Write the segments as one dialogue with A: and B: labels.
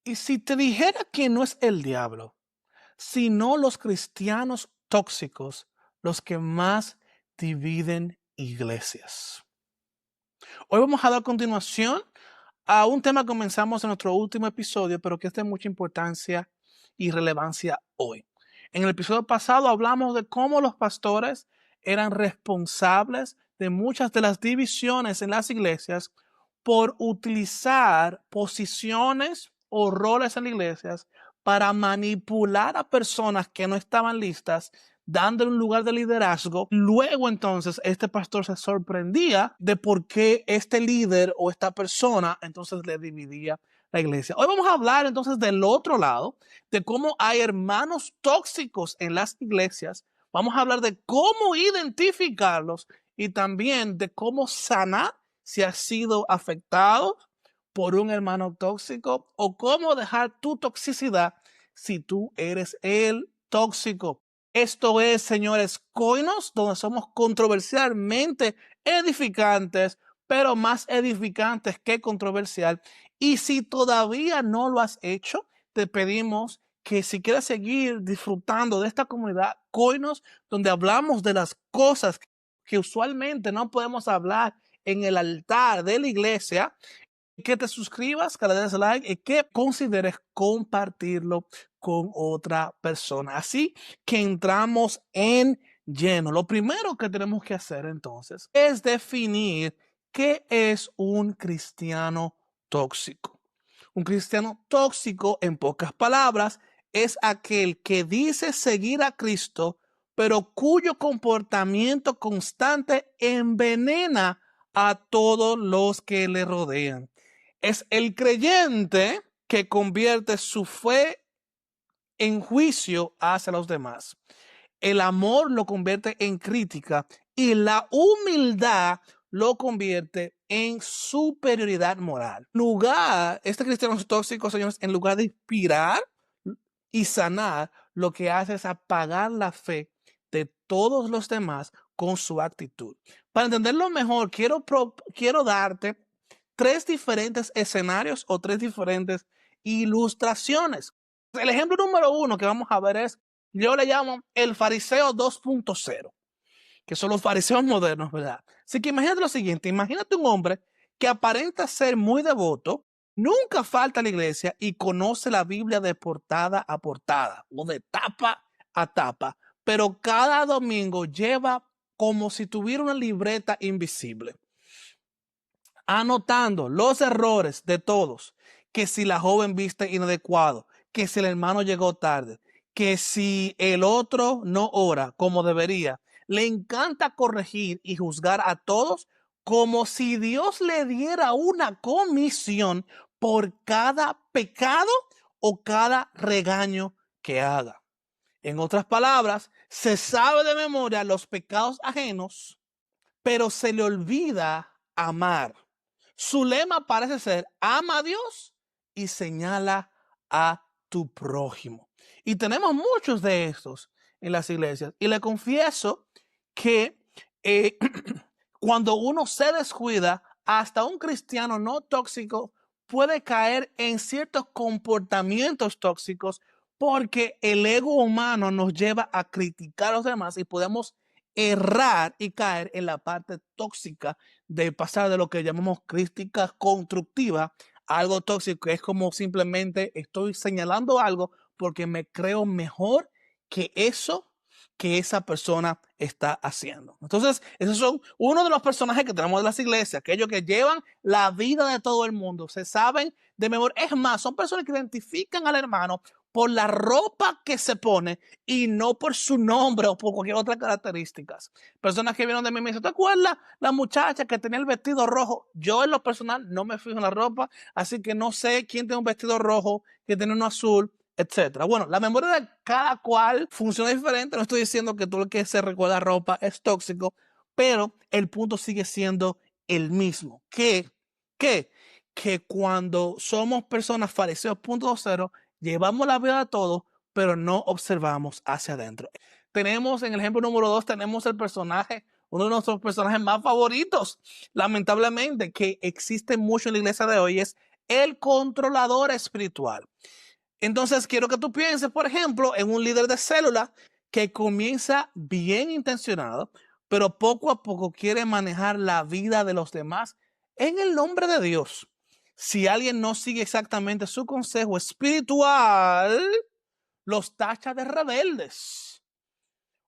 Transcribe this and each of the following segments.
A: Y si te dijera que no es el diablo, sino los cristianos tóxicos los que más dividen iglesias. Hoy vamos a dar continuación a un tema que comenzamos en nuestro último episodio, pero que es de mucha importancia y relevancia hoy. En el episodio pasado hablamos de cómo los pastores eran responsables de muchas de las divisiones en las iglesias por utilizar posiciones o roles en las iglesias para manipular a personas que no estaban listas, dándole un lugar de liderazgo. Luego entonces este pastor se sorprendía de por qué este líder o esta persona entonces le dividía la iglesia. Hoy vamos a hablar entonces del otro lado, de cómo hay hermanos tóxicos en las iglesias. Vamos a hablar de cómo identificarlos y también de cómo sanar si has sido afectado por un hermano tóxico o cómo dejar tu toxicidad si tú eres el tóxico. Esto es, señores, Coinos, donde somos controversialmente edificantes, pero más edificantes que controversial. Y si todavía no lo has hecho, te pedimos que si quieres seguir disfrutando de esta comunidad Coinos, donde hablamos de las cosas que usualmente no podemos hablar en el altar de la iglesia, que te suscribas, que le des like y que consideres compartirlo con otra persona. Así que entramos en lleno. Lo primero que tenemos que hacer entonces es definir qué es un cristiano tóxico. Un cristiano tóxico, en pocas palabras, es aquel que dice seguir a Cristo, pero cuyo comportamiento constante envenena a todos los que le rodean. Es el creyente que convierte su fe en juicio hacia los demás. El amor lo convierte en crítica y la humildad lo convierte en superioridad moral. Este cristiano tóxico, señores, en lugar de inspirar y sanar, lo que hace es apagar la fe de todos los demás con su actitud. Para entenderlo mejor, quiero darte tres diferentes escenarios o tres diferentes ilustraciones. El ejemplo número uno que vamos a ver es, yo le llamo el fariseo 2.0, que son los fariseos modernos, ¿verdad? Así que imagínate lo siguiente, imagínate un hombre que aparenta ser muy devoto, nunca falta a la iglesia y conoce la Biblia de portada a portada o de tapa a tapa, pero cada domingo lleva como si tuviera una libreta invisible, anotando los errores de todos, que si la joven viste inadecuado, que si el hermano llegó tarde, que si el otro no ora como debería. Le encanta corregir y juzgar a todos como si Dios le diera una comisión por cada pecado o cada regaño que haga. En otras palabras, se sabe de memoria los pecados ajenos, pero se le olvida amar. Su lema parece ser, ama a Dios y señala a tu prójimo. Y tenemos muchos de estos en las iglesias. Y le confieso que cuando uno se descuida, hasta un cristiano no tóxico puede caer en ciertos comportamientos tóxicos porque el ego humano nos lleva a criticar a los demás y podemos errar y caer en la parte tóxica de pasar de lo que llamamos crítica constructiva a algo tóxico, que es como simplemente estoy señalando algo porque me creo mejor que eso que esa persona está haciendo. Entonces, esos son uno de los personajes que tenemos de las iglesias, aquellos que llevan la vida de todo el mundo, se saben de memoria. Es más, son personas que identifican al hermano por la ropa que se pone y no por su nombre o por cualquier otra característica. Personas que vieron de mí me dicen, ¿te acuerdas la muchacha que tenía el vestido rojo? Yo en lo personal no me fijo en la ropa, así que no sé quién tiene un vestido rojo, quién tiene uno azul, etcétera. Bueno, la memoria de cada cual funciona diferente. No estoy diciendo que todo el que se recuerda ropa es tóxico, pero el punto sigue siendo el mismo. Que cuando somos personas fariseos 2.0, llevamos la vida de todos, pero no observamos hacia adentro. Tenemos en el ejemplo número 2, tenemos el personaje, uno de nuestros personajes más favoritos, lamentablemente, que existe mucho en la iglesia de hoy, es el controlador espiritual. Entonces, quiero que tú pienses, por ejemplo, en un líder de célula que comienza bien intencionado, pero poco a poco quiere manejar la vida de los demás en el nombre de Dios. Si alguien no sigue exactamente su consejo espiritual, los tacha de rebeldes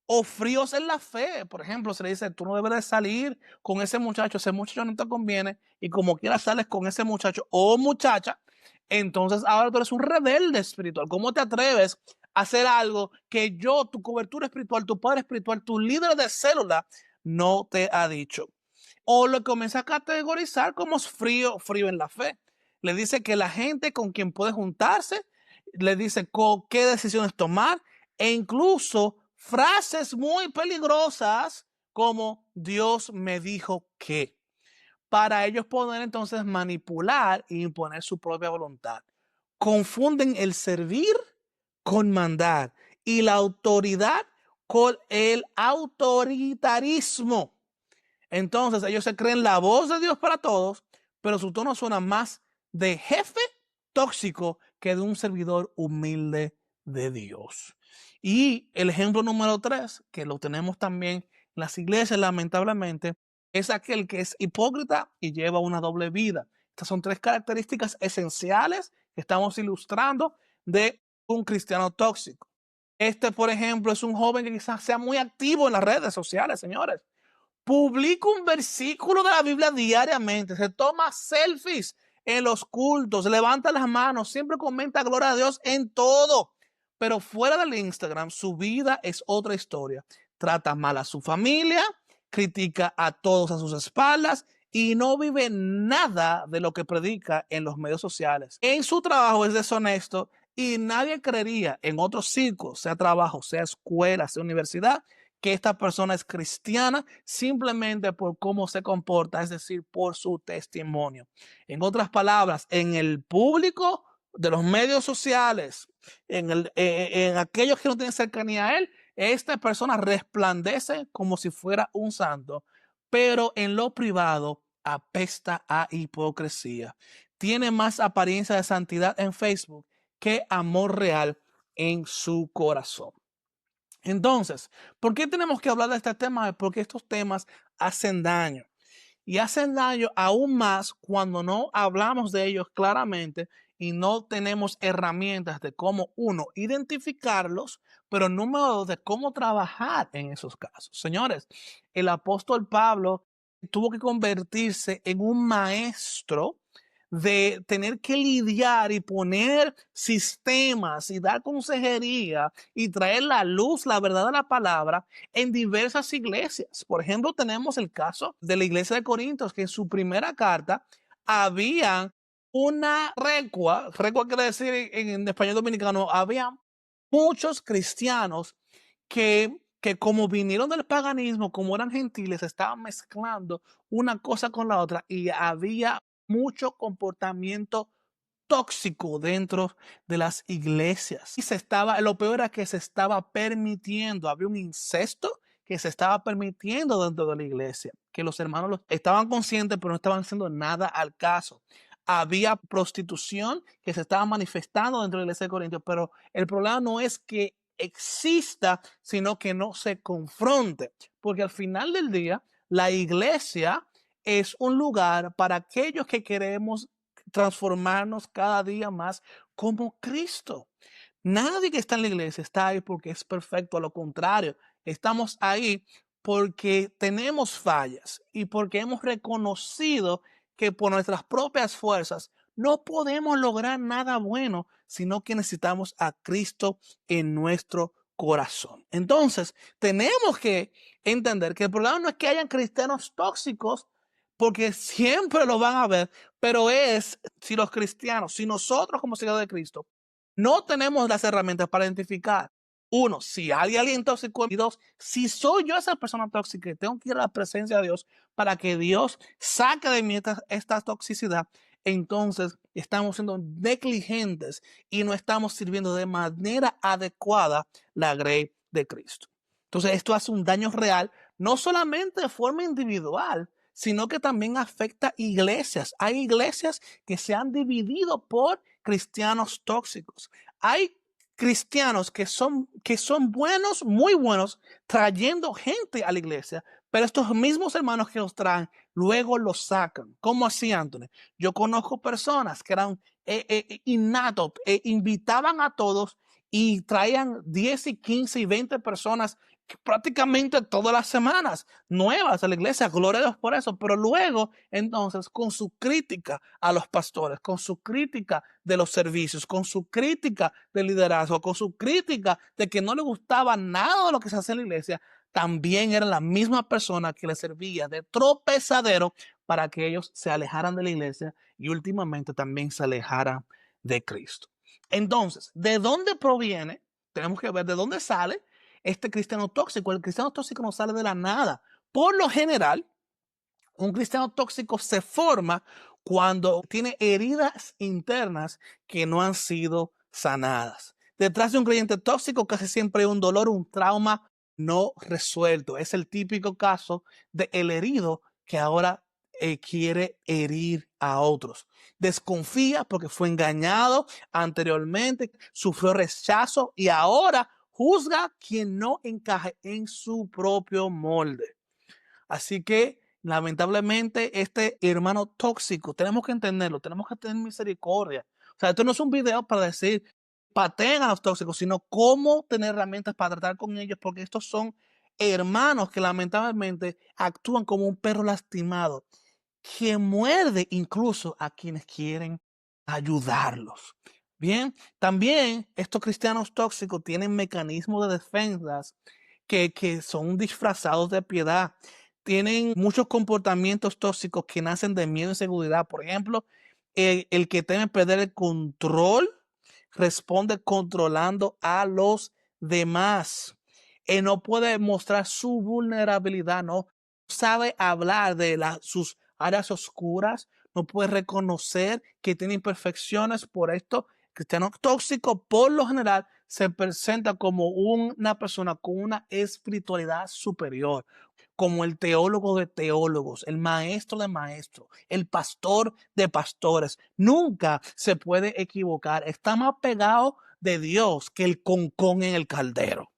A: o fríos en la fe. Por ejemplo, se le dice, tú no debes de salir con ese muchacho no te conviene, y como quieras sales con ese muchacho o muchacha, entonces ahora tú eres un rebelde espiritual. ¿Cómo te atreves a hacer algo que tu cobertura espiritual, tu padre espiritual, tu líder de célula no te ha dicho? O lo comienza a categorizar como frío en la fe. Le dice que la gente con quien puede juntarse, le dice qué decisiones tomar, e incluso frases muy peligrosas como Dios me dijo que, para ellos poder entonces manipular e imponer su propia voluntad. Confunden el servir con mandar y la autoridad con el autoritarismo. Entonces ellos se creen la voz de Dios para todos, pero su tono suena más de jefe tóxico que de un servidor humilde de Dios. Y el ejemplo número 3, que lo tenemos también en las iglesias lamentablemente, es aquel que es hipócrita y lleva una doble vida. Estas son 3 características esenciales que estamos ilustrando de un cristiano tóxico. Por ejemplo, es un joven que quizás sea muy activo en las redes sociales, señores. Publica un versículo de la Biblia diariamente, se toma selfies en los cultos, levanta las manos, siempre comenta gloria a Dios en todo. Pero fuera del Instagram, su vida es otra historia. Trata mal a su familia, critica a todos a sus espaldas y no vive nada de lo que predica en los medios sociales. En su trabajo es deshonesto y nadie creería en otros círculos, sea trabajo, sea escuela, sea universidad, que esta persona es cristiana simplemente por cómo se comporta, es decir, por su testimonio. En otras palabras, en el público de los medios sociales, en aquellos que no tienen cercanía a él, esta persona resplandece como si fuera un santo, pero en lo privado apesta a hipocresía. Tiene más apariencia de santidad en Facebook que amor real en su corazón. Entonces, ¿por qué tenemos que hablar de este tema? Porque estos temas hacen daño. Y hacen daño aún más cuando no hablamos de ellos claramente y no tenemos herramientas de cómo, uno, identificarlos, pero número 2, de cómo trabajar en esos casos. Señores, el apóstol Pablo tuvo que convertirse en un maestro de tener que lidiar y poner sistemas y dar consejería y traer la luz, la verdad de la palabra en diversas iglesias. Por ejemplo, tenemos el caso de la iglesia de Corintios, que en su primera carta había una recua quiere decir en español dominicano, había muchos cristianos que como vinieron del paganismo, como eran gentiles, estaban mezclando una cosa con la otra y había mucho comportamiento tóxico dentro de las iglesias. Lo peor era que se estaba permitiendo, había un incesto que se estaba permitiendo dentro de la iglesia, que los hermanos estaban conscientes, pero no estaban haciendo nada al caso. Había prostitución que se estaba manifestando dentro de la iglesia de Corintios, pero el problema no es que exista, sino que no se confronte, porque al final del día, la iglesia es un lugar para aquellos que queremos transformarnos cada día más como Cristo. Nadie que está en la iglesia está ahí porque es perfecto, a lo contrario, estamos ahí porque tenemos fallas y porque hemos reconocido que por nuestras propias fuerzas no podemos lograr nada bueno, sino que necesitamos a Cristo en nuestro corazón. Entonces, tenemos que entender que el problema no es que hayan cristianos tóxicos, porque siempre lo van a ver, pero es si los cristianos, si nosotros como seguidores de Cristo, no tenemos las herramientas para identificar, uno, si hay alguien tóxico, y dos, si soy yo esa persona tóxica, tengo que ir a la presencia de Dios para que Dios saque de mí esta toxicidad. Entonces estamos siendo negligentes y no estamos sirviendo de manera adecuada la grey de Cristo. Entonces esto hace un daño real, no solamente de forma individual, sino que también afecta iglesias. Hay iglesias que se han dividido por cristianos tóxicos. Hay cristianos que son buenos, muy buenos, trayendo gente a la iglesia, pero estos mismos hermanos que los traen, luego los sacan. ¿Cómo así, Anthony? Yo conozco personas que eran innatos, invitaban a todos y traían 10 y 15 y 20 personas prácticamente todas las semanas nuevas a la iglesia, gloria a Dios por eso, pero luego entonces con su crítica a los pastores, con su crítica de los servicios, con su crítica del liderazgo, con su crítica de que no le gustaba nada de lo que se hace en la iglesia, también era la misma persona que le servía de tropezadero para que ellos se alejaran de la iglesia y últimamente también se alejaran de Cristo. Entonces, ¿de dónde proviene? Tenemos que ver de dónde sale este cristiano tóxico. El cristiano tóxico no sale de la nada. Por lo general, un cristiano tóxico se forma cuando tiene heridas internas que no han sido sanadas. Detrás de un creyente tóxico casi siempre hay un dolor, un trauma no resuelto. Es el típico caso del herido que ahora quiere herir a otros. Desconfía porque fue engañado anteriormente, sufrió rechazo y ahora juzga quien no encaje en su propio molde. Así que, lamentablemente, este hermano tóxico, tenemos que entenderlo, tenemos que tener misericordia. O sea, esto no es un video para decir, pateen a los tóxicos, sino cómo tener herramientas para tratar con ellos, porque estos son hermanos que lamentablemente actúan como un perro lastimado, que muerde incluso a quienes quieren ayudarlos. Bien, también estos cristianos tóxicos tienen mecanismos de defensas que son disfrazados de piedad. Tienen muchos comportamientos tóxicos que nacen de miedo y inseguridad. Por ejemplo, el que teme perder el control responde controlando a los demás. Él no puede mostrar su vulnerabilidad, no sabe hablar de sus áreas oscuras, no puede reconocer que tiene imperfecciones. Por esto, cristiano tóxico por lo general se presenta como una persona con una espiritualidad superior, como el teólogo de teólogos, el maestro de maestros, el pastor de pastores. Nunca se puede equivocar. Está más pegado de Dios que el concón en el caldero.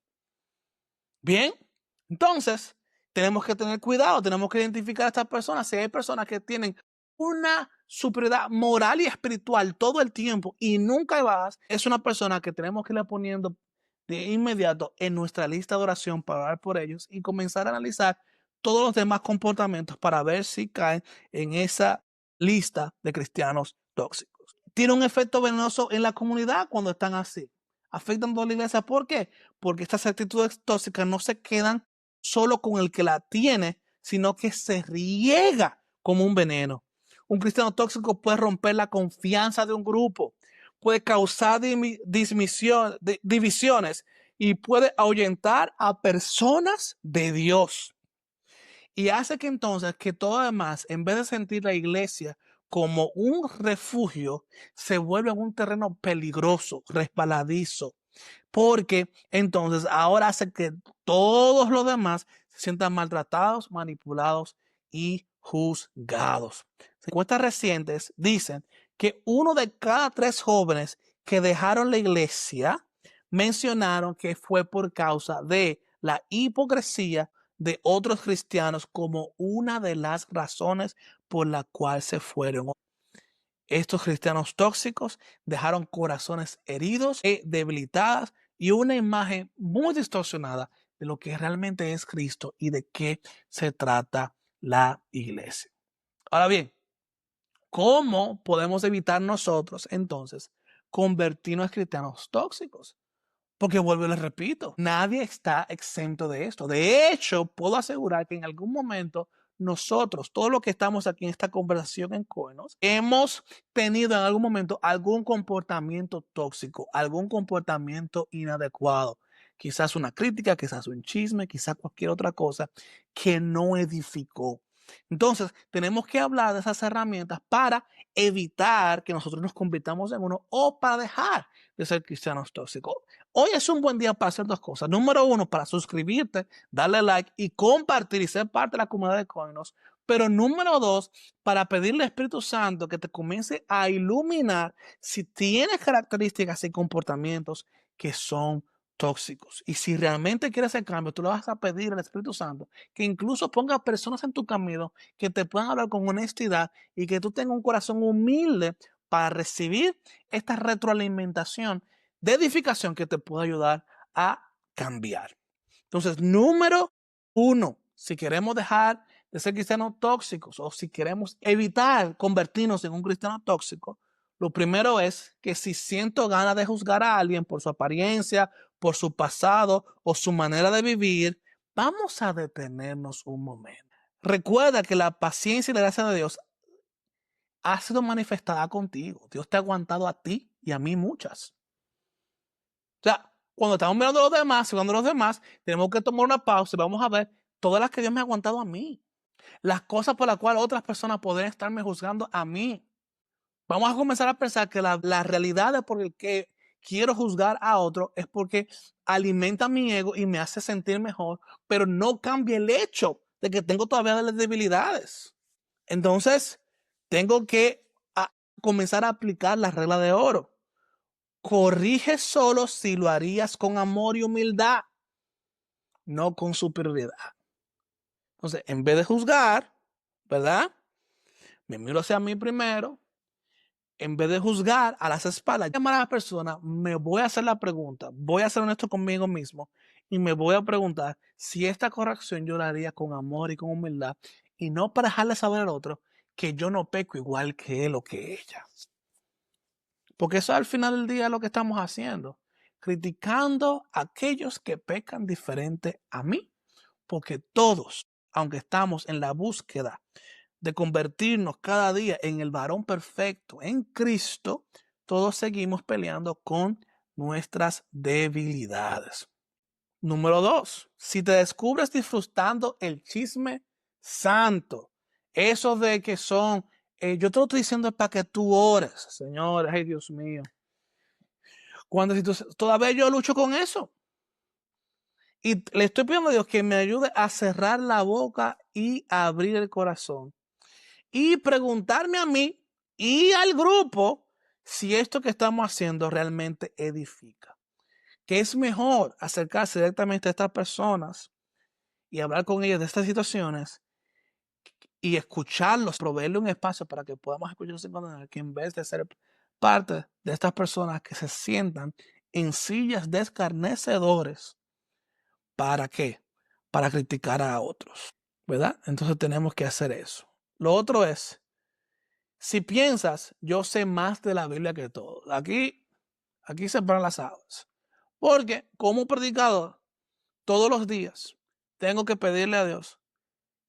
A: Bien, entonces tenemos que tener cuidado, tenemos que identificar a estas personas. Si hay personas que tienen una superioridad moral y espiritual todo el tiempo y nunca hay bajas, es una persona que tenemos que ir poniendo de inmediato en nuestra lista de oración para orar por ellos y comenzar a analizar todos los demás comportamientos para ver si caen en esa lista de cristianos tóxicos. Tiene un efecto venenoso en la comunidad cuando están así. Afectan a toda la iglesia. ¿Por qué? Porque estas actitudes tóxicas no se quedan solo con el que la tiene, sino que se riega como un veneno. Un cristiano tóxico puede romper la confianza de un grupo, puede causar divisiones y puede ahuyentar a personas de Dios. Y hace que entonces que todo demás, en vez de sentir la iglesia como un refugio, se vuelve un terreno peligroso, resbaladizo, porque entonces ahora hace que todos los demás se sientan maltratados, manipulados y juzgados. Encuestas recientes dicen que 1 de cada 3 jóvenes que dejaron la iglesia mencionaron que fue por causa de la hipocresía de otros cristianos como una de las razones por la cual se fueron. Estos cristianos tóxicos dejaron corazones heridos, debilitadas y una imagen muy distorsionada de lo que realmente es Cristo y de qué se trata la iglesia. Ahora bien, ¿cómo podemos evitar nosotros entonces convertirnos en cristianos tóxicos? Porque vuelvo y les repito, nadie está exento de esto. De hecho, puedo asegurar que en algún momento nosotros, todos los que estamos aquí en esta conversación en Coenos, hemos tenido en algún momento algún comportamiento tóxico, algún comportamiento inadecuado. Quizás una crítica, quizás un chisme, quizás cualquier otra cosa que no edificó. Entonces, tenemos que hablar de esas herramientas para evitar que nosotros nos convirtamos en uno o para dejar de ser cristianos tóxicos. Hoy es un buen día para hacer 2 cosas. Número 1, para suscribirte, darle like y compartir y ser parte de la comunidad de Coenos. Pero número dos, para pedirle al Espíritu Santo que te comience a iluminar si tienes características y comportamientos que son tóxicos. Y si realmente quieres ese cambio, tú le vas a pedir al Espíritu Santo que incluso ponga personas en tu camino que te puedan hablar con honestidad y que tú tengas un corazón humilde para recibir esta retroalimentación de edificación que te pueda ayudar a cambiar. Entonces, número uno, si queremos dejar de ser cristianos tóxicos o si queremos evitar convertirnos en un cristiano tóxico, lo primero es que si siento ganas de juzgar a alguien por su apariencia, por su pasado o su manera de vivir, vamos a detenernos un momento. Recuerda que la paciencia y la gracia de Dios ha sido manifestada contigo. Dios te ha aguantado a ti y a mí muchas. O sea, cuando estamos mirando a los demás, jugando a los demás, tenemos que tomar una pausa y vamos a ver todas las que Dios me ha aguantado a mí. Las cosas por las cuales otras personas pueden estarme juzgando a mí. Vamos a comenzar a pensar que la realidad de por el que quiero juzgar a otro es porque alimenta mi ego y me hace sentir mejor, pero no cambia el hecho de que tengo todavía las debilidades. Entonces, tengo que comenzar a aplicar la regla de oro. Corrige solo si lo harías con amor y humildad, no con superioridad. Entonces, en vez de juzgar, ¿verdad? Me miro hacia mí primero. En vez de juzgar a las espaldas, llamar a la persona, me voy a hacer la pregunta, voy a ser honesto conmigo mismo y me voy a preguntar si esta corrección yo la haría con amor y con humildad y no para dejarle saber al otro que yo no peco igual que él o que ella. Porque eso al final del día es lo que estamos haciendo, criticando a aquellos que pecan diferente a mí, porque todos, aunque estamos en la búsqueda de convertirnos cada día en el varón perfecto en Cristo, todos seguimos peleando con nuestras debilidades. Número dos, si te descubres disfrutando el chisme santo, eso de que son, yo te lo estoy diciendo para que tú ores, señores, ay Dios mío. Cuando si tú, todavía yo lucho con eso. Y le estoy pidiendo a Dios que me ayude a cerrar la boca y a abrir el corazón. Y preguntarme a mí y al grupo si esto que estamos haciendo realmente edifica. Que es mejor acercarse directamente a estas personas y hablar con ellas de estas situaciones y escucharlos, proveerle un espacio para que podamos escucharlos sin condenar, que en vez de ser parte de estas personas que se sientan en sillas de escarnecedores. ¿Para qué? Para criticar a otros, ¿verdad? Entonces tenemos que hacer eso. Lo otro es, si piensas, yo sé más de la Biblia que todos. Aquí se paran las aguas. Porque como predicador, todos los días, tengo que pedirle a Dios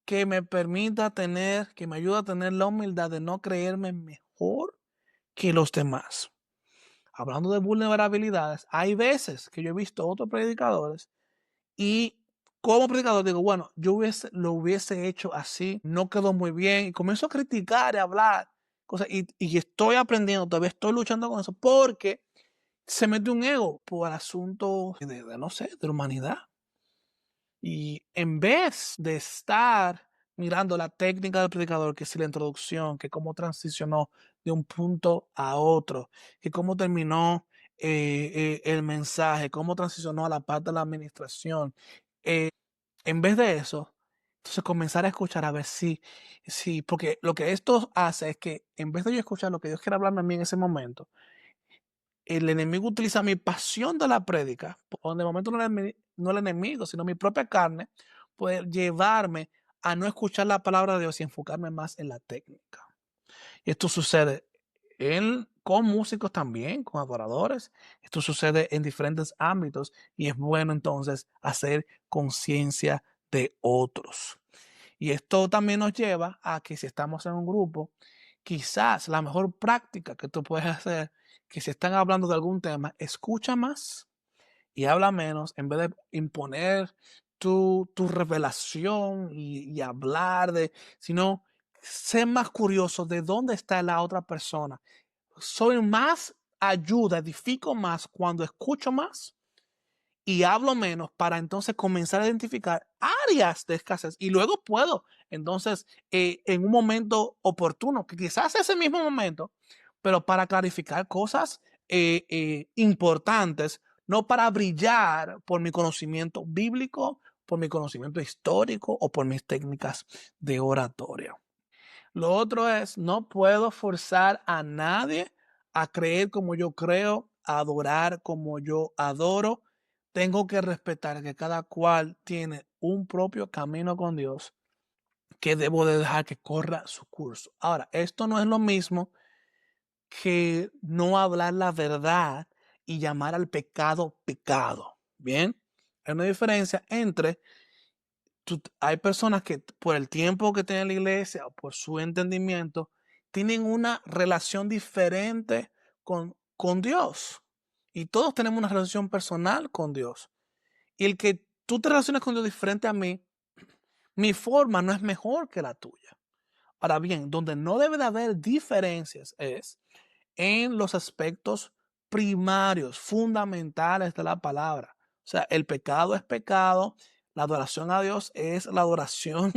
A: que me permita tener, que me ayude a tener la humildad de no creerme mejor que los demás. Hablando de vulnerabilidades, hay veces que yo he visto otros predicadores y como predicador digo, bueno, yo lo hubiese hecho así, no quedó muy bien, y comienzo a criticar y a hablar cosas, y estoy aprendiendo, todavía estoy luchando con eso, porque se mete un ego por asuntos no sé, de la humanidad. Y en vez de estar mirando la técnica del predicador, que es la introducción, que cómo transicionó de un punto a otro, que cómo terminó el mensaje, cómo transicionó a la parte de la administración, en vez de eso, entonces comenzar a escuchar a ver si, porque lo que esto hace es que en vez de yo escuchar lo que Dios quiere hablarme a mí en ese momento, el enemigo utiliza mi pasión de la prédica, donde de momento no el enemigo, sino mi propia carne, puede llevarme a no escuchar la palabra de Dios y enfocarme más en la técnica. Y esto sucede con músicos también, con adoradores. Esto sucede en diferentes ámbitos y es bueno entonces hacer conciencia de otros. Y esto también nos lleva a que si estamos en un grupo, quizás la mejor práctica que tú puedes hacer, que si están hablando de algún tema, escucha más y habla menos en vez de imponer tu revelación y hablar sino sé más curioso de dónde está la otra persona. Soy más ayuda, edifico más cuando escucho más y hablo menos para entonces comenzar a identificar áreas de escasez y luego puedo entonces en un momento oportuno, que quizás ese mismo momento, pero para clarificar cosas importantes, no para brillar por mi conocimiento bíblico, por mi conocimiento histórico o por mis técnicas de oratoria. Lo otro es, no puedo forzar a nadie a creer como yo creo, a adorar como yo adoro. Tengo que respetar que cada cual tiene un propio camino con Dios que debo de dejar que corra su curso. Ahora, esto no es lo mismo que no hablar la verdad y llamar al pecado pecado. Bien, hay una diferencia entre hay personas que por el tiempo que tienen la iglesia o por su entendimiento tienen una relación diferente con Dios. Y todos tenemos una relación personal con Dios. Y el que tú te relaciones con Dios diferente a mí, mi forma no es mejor que la tuya. Ahora bien, donde no debe de haber diferencias es en los aspectos primarios, fundamentales de la palabra. O sea, el pecado es pecado, la adoración a Dios es la adoración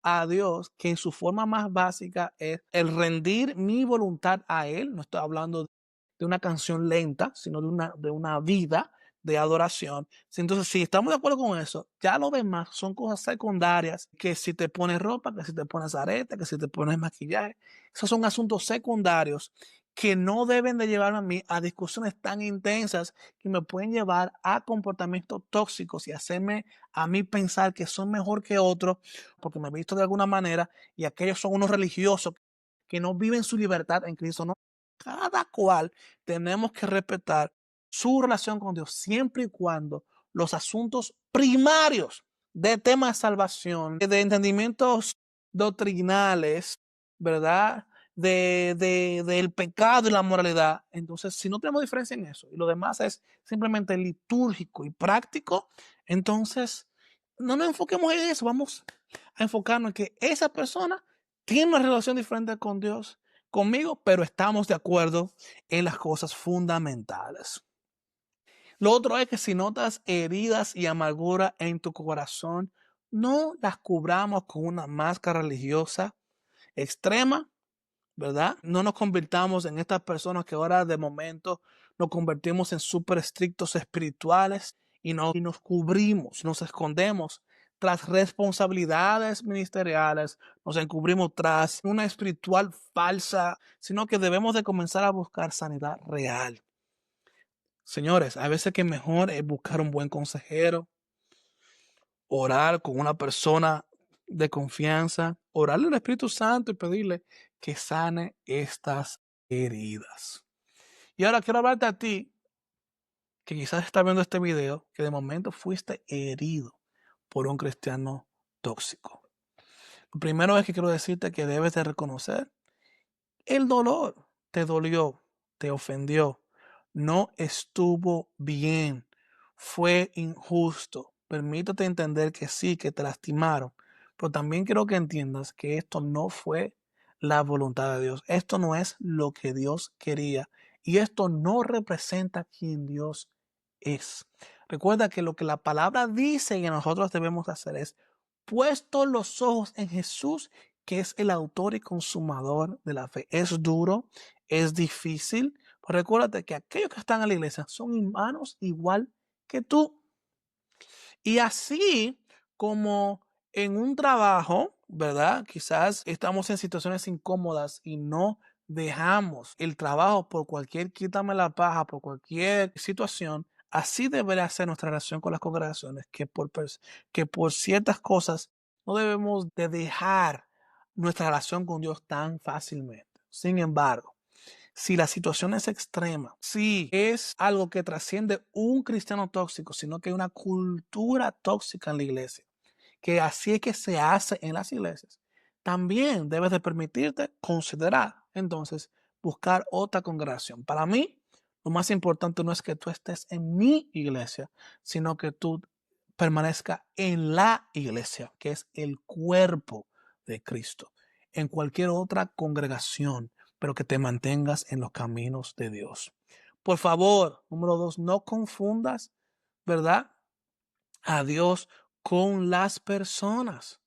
A: a Dios, que en su forma más básica es el rendir mi voluntad a Él. No estoy hablando de una canción lenta, sino de una vida de adoración. Entonces, si estamos de acuerdo con eso, ya lo demás son cosas secundarias, que si te pones ropa, que si te pones arete, que si te pones maquillaje, esos son asuntos secundarios que no deben de llevarme a mí a discusiones tan intensas que me pueden llevar a comportamientos tóxicos y hacerme a mí pensar que son mejor que otros porque me he visto de alguna manera y aquellos son unos religiosos que no viven su libertad en Cristo. No, cada cual tenemos que respetar su relación con Dios siempre y cuando los asuntos primarios de tema de salvación, de entendimientos doctrinales, ¿verdad? Del pecado y la moralidad. Entonces, si no tenemos diferencia en eso y lo demás es simplemente litúrgico y práctico, entonces no nos enfoquemos en eso. Vamos a enfocarnos en que esa persona tiene una relación diferente con Dios, conmigo, pero estamos de acuerdo en las cosas fundamentales. Lo otro es que si notas heridas y amargura en tu corazón, no las cubramos con una máscara religiosa extrema, ¿verdad? No nos convirtamos en estas personas que ahora de momento nos convertimos en súper estrictos espirituales y nos cubrimos, nos escondemos tras responsabilidades ministeriales, nos encubrimos tras una espiritual falsa, sino que debemos de comenzar a buscar sanidad real. Señores, a veces que mejor es buscar un buen consejero, orar con una persona de confianza, orarle al Espíritu Santo y pedirle que sane estas heridas. Y ahora quiero hablarte a ti, que quizás estás viendo este video, que de momento fuiste herido por un cristiano tóxico. Lo primero es que quiero decirte que debes de reconocer el dolor. Te dolió, te ofendió, no estuvo bien, fue injusto. Permítete entender que sí, que te lastimaron, pero también quiero que entiendas que esto no fue la voluntad de Dios. Esto no es lo que Dios quería y esto no representa quien Dios es. Recuerda que lo que la palabra dice que nosotros debemos hacer es puesto los ojos en Jesús, que es el autor y consumador de la fe. Es duro, es difícil, pero recuérdate que aquellos que están en la iglesia son humanos igual que tú. Y así como en un trabajo, ¿verdad? Quizás estamos en situaciones incómodas y no dejamos el trabajo por cualquier quítame la paja, por cualquier situación. Así debería ser nuestra relación con las congregaciones, que por ciertas cosas no debemos de dejar nuestra relación con Dios tan fácilmente. Sin embargo, si la situación es extrema, si es algo que trasciende un cristiano tóxico, sino que hay una cultura tóxica en la iglesia, que así es que se hace en las iglesias, también debes de permitirte considerar entonces buscar otra congregación. Para mí, lo más importante no es que tú estés en mi iglesia, sino que tú permanezca en la iglesia, que es el cuerpo de Cristo, en cualquier otra congregación, pero que te mantengas en los caminos de Dios. Por favor, número 2, no confundas ¿verdad? A Dios con las personas.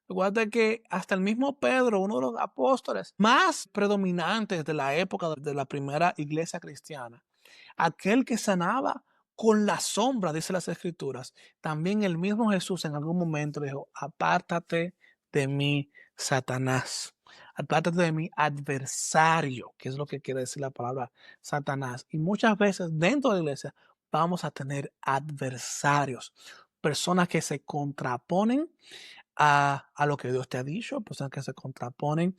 A: Recuerda que hasta el mismo Pedro, uno de los apóstoles más predominantes de la época de la primera iglesia cristiana, aquel que sanaba con la sombra, dice las escrituras, también el mismo Jesús en algún momento dijo, apártate de mí, Satanás. Apártate de mi adversario, que es lo que quiere decir la palabra Satanás. Y muchas veces dentro de la iglesia vamos a tener adversarios, personas que se contraponen a lo que Dios te ha dicho, personas que se contraponen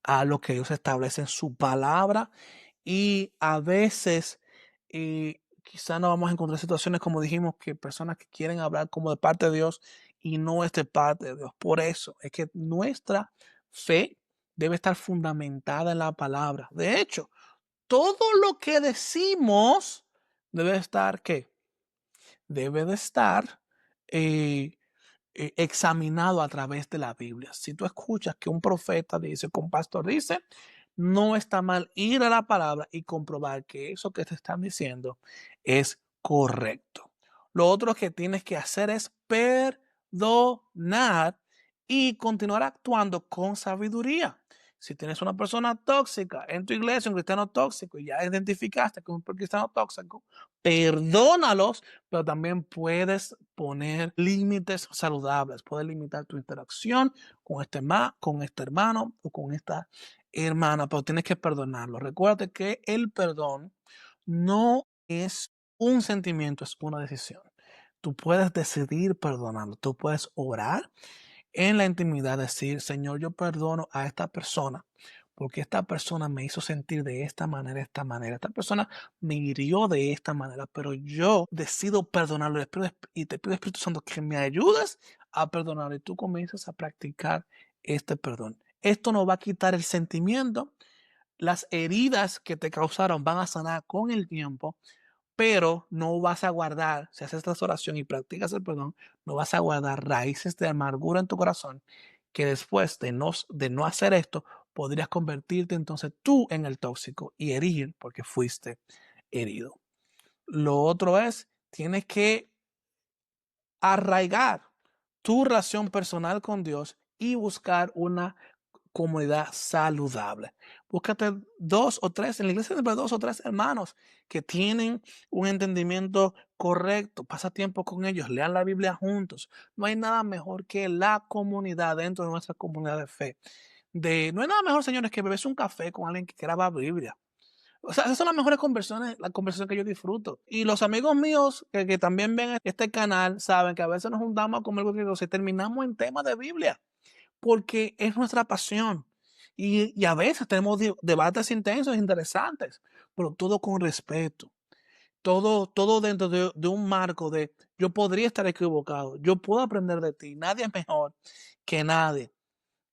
A: a lo que Dios establece en su palabra y a veces quizá no vamos a encontrar situaciones como dijimos que personas que quieren hablar como de parte de Dios y no es de parte de Dios. Por eso es que nuestra fe debe estar fundamentada en la palabra. De hecho, todo lo que decimos debe estar, ¿qué? Debe de estar eh, examinado a través de la Biblia. Si tú escuchas que un profeta dice, que un pastor dice, no está mal ir a la palabra y comprobar que eso que te están diciendo es correcto. Lo otro que tienes que hacer es perdonar y continuar actuando con sabiduría. Si tienes una persona tóxica en tu iglesia, un cristiano tóxico, y ya identificaste que es un cristiano tóxico, perdónalos, pero también puedes poner límites saludables. Puedes limitar tu interacción con este hermano o con esta hermana, pero tienes que perdonarlo. Recuerda que el perdón no es un sentimiento, es una decisión. Tú puedes decidir perdonarlo. Tú puedes orar en la intimidad, decir, Señor, yo perdono a esta persona porque esta persona me hizo sentir de esta manera, esta persona me hirió de esta manera, pero yo decido perdonarlo y te pido, Espíritu Santo, que me ayudes a perdonar y tú comienzas a practicar este perdón. Esto no va a quitar el sentimiento, las heridas que te causaron van a sanar con el tiempo, pero no vas a guardar, si haces esta oración y practicas el perdón, no vas a guardar raíces de amargura en tu corazón, que después de no hacer esto, podrías convertirte entonces tú en el tóxico y herir porque fuiste herido. Lo otro es, tienes que arraigar tu relación personal con Dios y buscar una comunidad saludable. Búscate dos o tres, en la iglesia siempre dos o tres hermanos que tienen un entendimiento correcto. Pasa tiempo con ellos, lean la Biblia juntos. No hay nada mejor que la comunidad dentro de nuestra comunidad de fe. No hay nada mejor, señores, que beberse un café con alguien que graba Biblia. O sea, esas son las mejores conversaciones, la conversación que yo disfruto. Y los amigos míos que también ven este canal saben que a veces nos juntamos a comer cualquier cosa y terminamos en temas de Biblia porque es nuestra pasión. Y a veces tenemos debates intensos, interesantes, pero todo con respeto. Todo dentro de un marco de yo podría estar equivocado, yo puedo aprender de ti, nadie es mejor que nadie.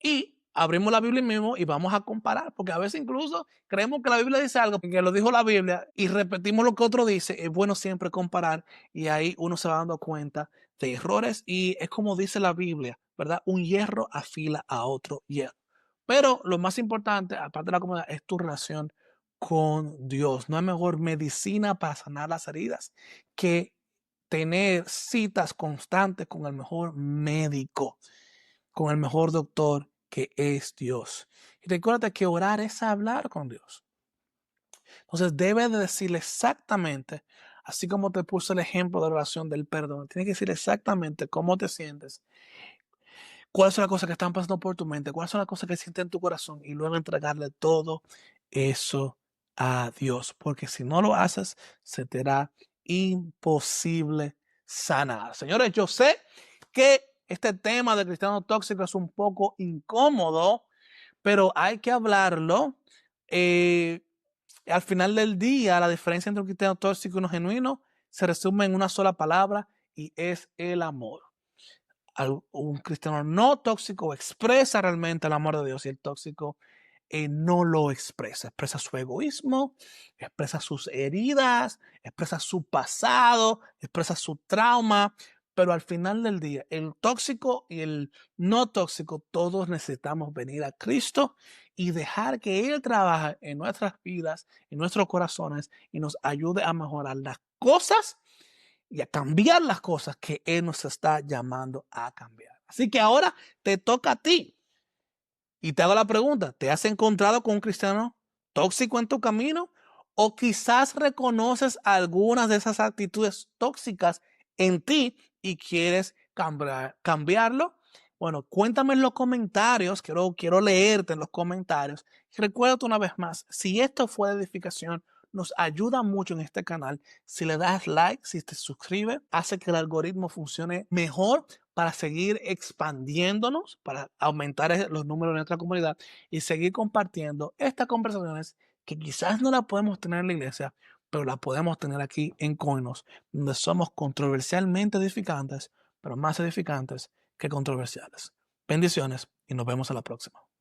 A: Y abrimos la Biblia mismo y vamos a comparar, porque a veces incluso creemos que la Biblia dice algo, que lo dijo la Biblia, y repetimos lo que otro dice. Es bueno siempre comparar y ahí uno se va dando cuenta de errores y es como dice la Biblia, ¿verdad? Un hierro afila a otro hierro. Pero lo más importante, aparte de la comunidad, es tu relación con Dios. No hay mejor medicina para sanar las heridas que tener citas constantes con el mejor médico, con el mejor doctor que es Dios. Y recuerda que orar es hablar con Dios. Entonces debes de decirle exactamente, así como te puse el ejemplo de oración del perdón, tienes que decir exactamente cómo te sientes, cuáles son las cosas que están pasando por tu mente, cuáles son las cosas que sientes en tu corazón y luego entregarle todo eso a Dios. Porque si no lo haces, se te hará imposible sanar. Señores, yo sé que este tema de cristiano tóxico es un poco incómodo, pero hay que hablarlo. Al final del día, la diferencia entre un cristiano tóxico y uno genuino se resume en una sola palabra y es el amor. Un cristiano no tóxico expresa realmente el amor de Dios y el tóxico no lo expresa. Expresa su egoísmo, expresa sus heridas, expresa su pasado, expresa su trauma. Pero al final del día, el tóxico y el no tóxico, todos necesitamos venir a Cristo y dejar que Él trabaje en nuestras vidas, en nuestros corazones y nos ayude a mejorar las cosas y a cambiar las cosas que Él nos está llamando a cambiar. Así que ahora te toca a ti. Y te hago la pregunta, ¿te has encontrado con un cristiano tóxico en tu camino? ¿O quizás reconoces algunas de esas actitudes tóxicas en ti y quieres cambiarlo? Bueno, cuéntame en los comentarios, quiero leerte en los comentarios. Y recuérdate una vez más, si esto fue de edificación, nos ayuda mucho en este canal. Si le das like, si te suscribes, hace que el algoritmo funcione mejor para seguir expandiéndonos, para aumentar los números de nuestra comunidad y seguir compartiendo estas conversaciones que quizás no las podemos tener en la iglesia, pero las podemos tener aquí en Coinos, donde somos controversialmente edificantes, pero más edificantes que controversiales. Bendiciones y nos vemos a la próxima.